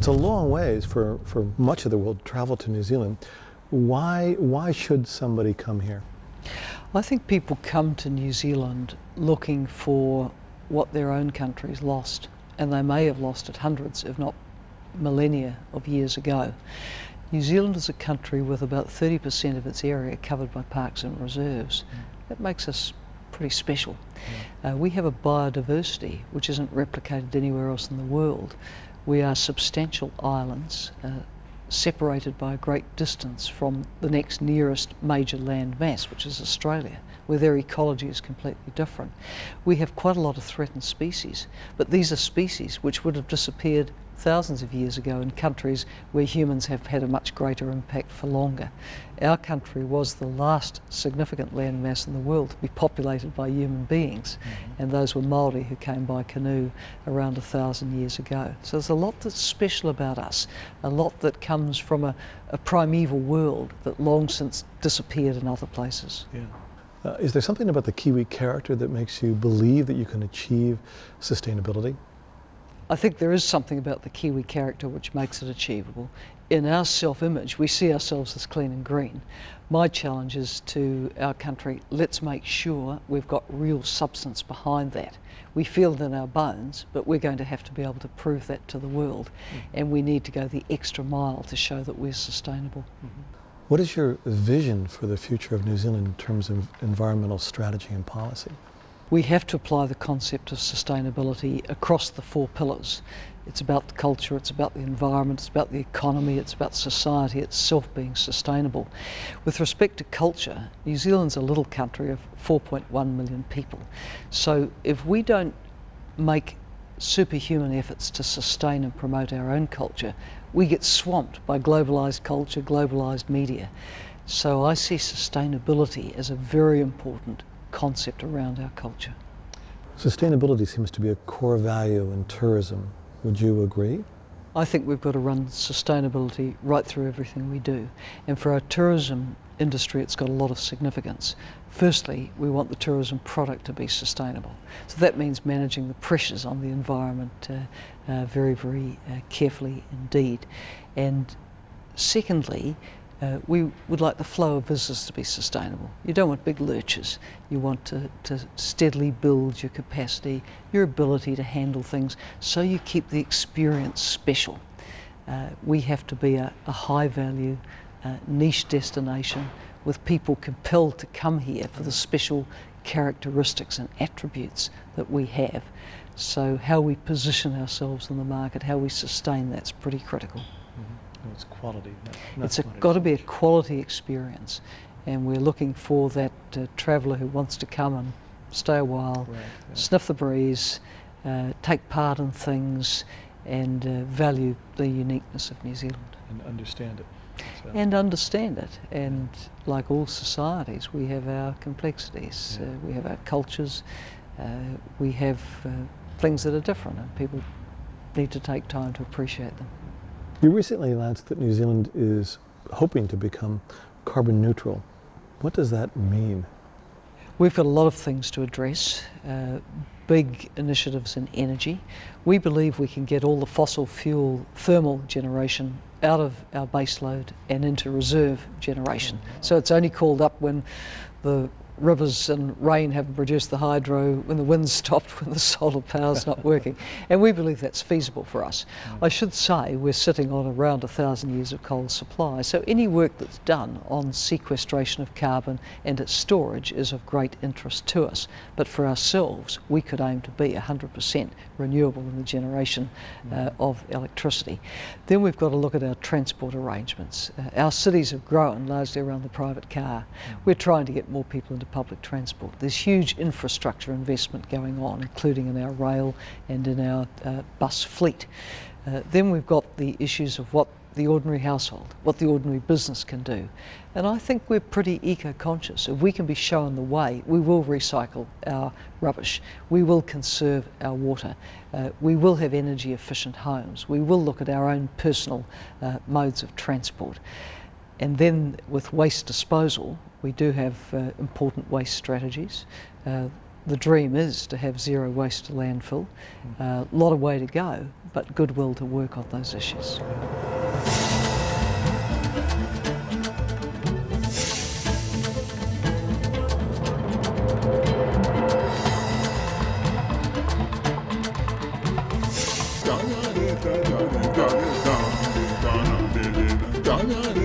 It's a long ways for much of the world to travel to New Zealand. Why should somebody come here? I think people come to New Zealand looking for what their own country's lost, and they may have lost it hundreds, if not millennia of years ago. New Zealand is a country with about 30% of its area covered by parks and reserves. That makes us pretty special. We have a biodiversity which isn't replicated anywhere else in the world. We are substantial islands separated by a great distance from the next nearest major land mass, which is Australia, where their ecology is completely different. We have quite a lot of threatened species, but these are species which would have disappeared thousands of years ago in countries where humans have had a much greater impact for longer. Our country was the last significant landmass in the world to be populated by human beings, and those were Māori who came by canoe around 1,000 years ago. So there's a lot that's special about us, a lot that comes from a primeval world that long since disappeared in other places. Yeah. Is there something about the Kiwi character that makes you believe that you can achieve sustainability? I think there is something about the Kiwi character which makes it achievable. In our self-image, we see ourselves as clean and green. My challenge is to our country, let's make sure we've got real substance behind that. We feel it in our bones, but we're going to have to be able to prove that to the world, and we need to go the extra mile to show that we're sustainable. What is your vision for the future of New Zealand in terms of environmental strategy and policy? We have to apply the concept of sustainability across the 4 pillars. It's about the culture, it's about the environment, it's about the economy, it's about society itself being sustainable. With respect to culture, New Zealand's a little country of 4.1 million people. So if we don't make superhuman efforts to sustain and promote our own culture, we get swamped by globalised culture, globalised media. So I see sustainability as a very important concept around our culture. Sustainability seems to be a core value in tourism. Would you agree? I think we've got to run sustainability right through everything we do. And for our tourism industry, it's got a lot of significance. Firstly, we want the tourism product to be sustainable. So that means managing the pressures on the environment very, very carefully indeed. And secondly, we would like the flow of visitors to be sustainable. You don't want big lurches. You want to steadily build your capacity, your ability to handle things, so you keep the experience special. We have to be a high value, niche destination with people compelled to come here for the special characteristics and attributes that we have. So how we position ourselves in the market, how we sustain that's pretty critical. It's quality. It's got to be a quality experience, and we're looking for that traveller who wants to come and stay a while, sniff the breeze, take part in things, and value the uniqueness of New Zealand. And understand it. So. And understand it. And like all societies, we have our complexities, we have our cultures, we have things that are different, and people need to take time to appreciate them. You recently announced that New Zealand is hoping to become carbon neutral. What does that mean? We've got a lot of things to address, big initiatives in energy. We believe we can get all the fossil fuel thermal generation out of our baseload and into reserve generation. So it's only called up when the rivers and rain haven't produced the hydro, when the wind's stopped, when the solar power's not working. And we believe that's feasible for us. I should say we're sitting on around 1,000 years of coal supply, so any work that's done on sequestration of carbon and its storage is of great interest to us. But for ourselves, we could aim to be 100% renewable in the generation of electricity. Then we've got to look at our transport arrangements. Our cities have grown largely around the private car. We're trying to get more people into public transport. There's huge infrastructure investment going on, including in our rail and in our bus fleet. Then we've got the issues of what the ordinary household, what the ordinary business can do. And I think we're pretty eco-conscious. If we can be shown the way, we will recycle our rubbish, we will conserve our water, we will have energy efficient homes, we will look at our own personal modes of transport. And then with waste disposal, we do have important waste strategies. the dream is to have zero waste to landfill. A lot of way to go, but goodwill to work on those issues. Da da da da da da da da da da da da da da